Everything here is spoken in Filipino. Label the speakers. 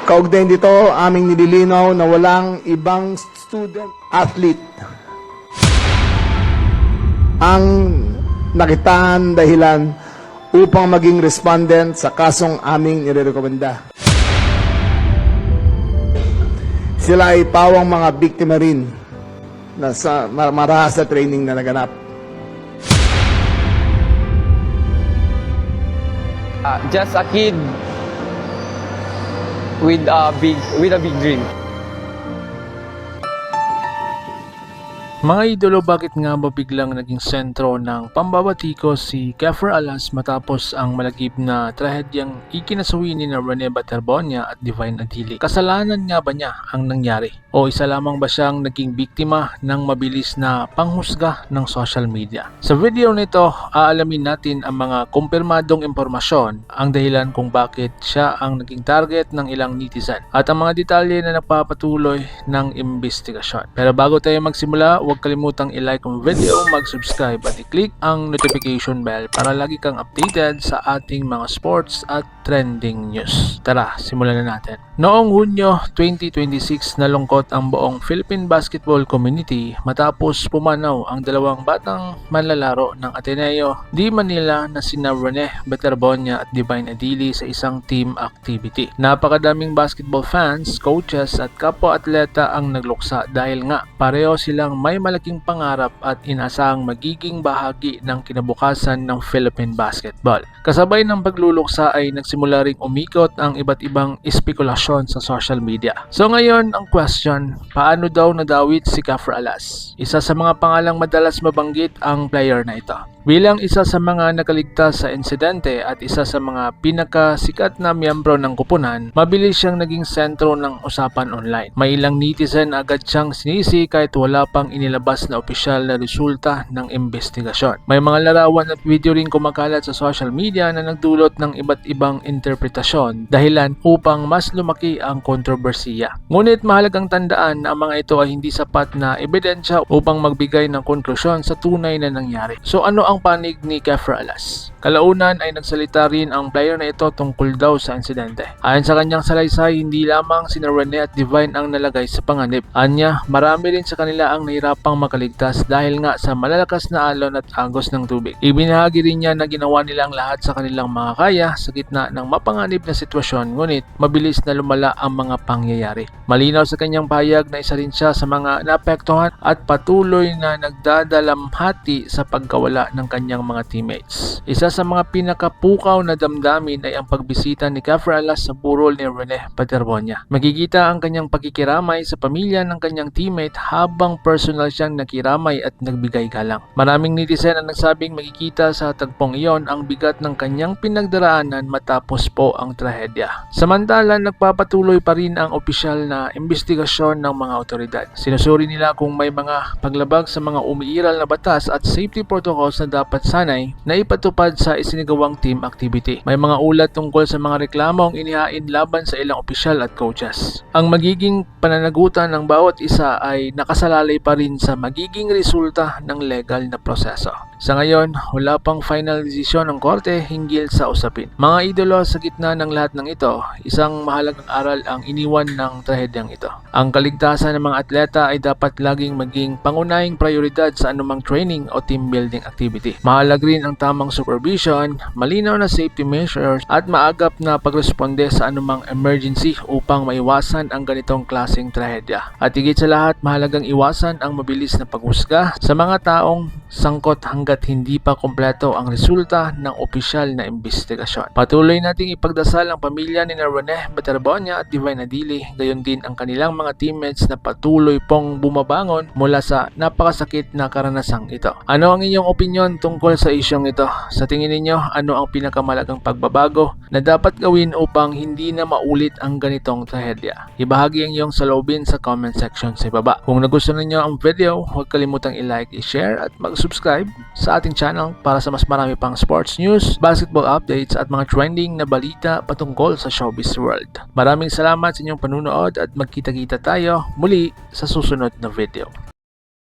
Speaker 1: Kaugnay dito, aming nililinaw na walang ibang student athlete ang nakitaan dahilan upang maging respondent sa kasong aming nirerekomenda. Sila ay pawang mga biktima rin na marahas na training na naganap.
Speaker 2: Just a kid with a big dream.
Speaker 3: Mga idolo, bakit nga ba biglang naging sentro ng pambabatikos si Keffer Alas matapos ang malagip na trahedyang ikinasawi ni Rene Baterbonia at Divine Adili? Kasalanan nga ba niya ang nangyari? O isa lamang ba siyang naging biktima ng mabilis na panghusga ng social media? Sa video nito, aalamin natin ang mga kumpirmadong impormasyon, ang dahilan kung bakit siya ang naging target ng ilang netizen, at ang mga detalye na nagpapatuloy ng investigasyon. Pero bago tayo magsimula, huwag kalimutang i-like ang video, mag-subscribe at i-click ang notification bell para lagi kang updated sa ating mga sports at trending news. Tara, simulan na natin. Noong Hunyo 2026, nalungkot ang buong Philippine basketball community matapos pumanaw ang dalawang batang manlalaro ng Ateneo Di Manila na sina Rene Baterbonia at Divine Adili sa isang team activity. Napakadaming basketball fans, coaches at kapwa-atleta ang nagluksa dahil nga pareho silang may malaking pangarap at inasahang magiging bahagi ng kinabukasan ng Philippine basketball. Kasabay ng pagluluksa ay nagsimula ring umikot ang iba't ibang espekulasyon sa social media. So ngayon ang question, paano daw nadawit si Keffer Alas? Isa sa mga pangalang madalas mabanggit ang player na ito. Bilang isa sa mga nakaligtas sa insidente at isa sa mga pinakasikat na miyembro ng kupunan, mabilis siyang naging sentro ng usapan online. May ilang netizen agad siyang sinisi kahit wala pang inilabas na opisyal na resulta ng investigasyon. May mga larawan at video rin kumakalat sa social media na nagdulot ng iba't ibang interpretasyon, dahilan upang mas lumaki ang kontrobersiya. Ngunit mahalagang tandaan na ang mga ito ay hindi sapat na ebidensya upang magbigay ng konklusyon sa tunay na nangyari. So ano ang panig ni Keffer Alas? Kalaunan ay nagsalita rin ang player na ito tungkol daw sa insidente. Ayon sa kanyang salaysay, hindi lamang sina Rene at Divine ang nalagay sa panganib. Anya, marami rin sa kanila ang nahirapang makaligtas dahil nga sa malalakas na alon at agos ng tubig. Ibinahagi rin niya na ginawa nilang lahat sa kanilang mga kaya sa gitna ng mapanganib na sitwasyon, ngunit mabilis na lumala ang mga pangyayari. Malinaw sa kanyang pahayag na isa rin siya sa mga naapektuhan at patuloy na nagdadalamhati sa pagkawala ng kanyang mga teammates. Isa sa mga pinakapukaw na damdamin ay ang pagbisita ni Keffer Alas sa burol ni Rene Baterbonia. Makikita ang kanyang pakikiramay sa pamilya ng kanyang teammate habang personal siyang nakiramay at nagbigay galang. Maraming netizen ang nagsabing makikita sa tagpong iyon ang bigat ng kanyang pinagdaraanan matapos po ang trahedya. Samantala, nagpapatuloy pa rin ang opisyal na investigasyon ng mga otoridad. Sinusuri nila kung may mga paglabag sa mga umiiral na batas at safety protocols na dapat sanay na ipatupad sa isinagawang team activity. May mga ulat tungkol sa mga reklamong inihain laban sa ilang opisyal at coaches. Ang magiging pananagutan ng bawat isa ay nakasalalay pa rin sa magiging resulta ng legal na proseso. Sa ngayon, wala pang final desisyon ng korte hinggil sa usapin. Mga idolo, sa gitna ng lahat ng ito, isang mahalagang aral ang iniwan ng trahedyang ito. Ang kaligtasan ng mga atleta ay dapat laging maging pangunahing prioridad sa anumang training o team building activity. Mahalaga rin ang tamang supervision, malinaw na safety measures at maagap na pagresponde sa anumang emergency upang maiwasan ang ganitong klaseng trahedya. At higit sa lahat, mahalagang iwasan ang mabilis na paghusga sa mga taong sangkot hanggat hindi pa kompleto ang resulta ng opisyal na investigasyon. Patuloy nating ipagdasal ang pamilya ni Rene Baterbonia at Divine Adili, gayon din ang kanilang mga teammates na patuloy pong bumabangon mula sa napakasakit na karanasang ito. Ano ang inyong opinyon tungkol sa isyong ito? Sa tingin ninyo, ano ang pinakamalagang pagbabago na dapat gawin upang hindi na maulit ang ganitong trahedya? Ibahagi ang iyong saloobin sa comment section sa ibaba. Kung nagustuhan ninyo ang video, huwag kalimutang i-like, i-share at mag-subscribe sa ating channel para sa mas marami pang sports news, basketball updates at mga trending na balita patungkol sa showbiz world. Maraming salamat sa inyong panunood at magkita-kita tayo muli sa susunod na video.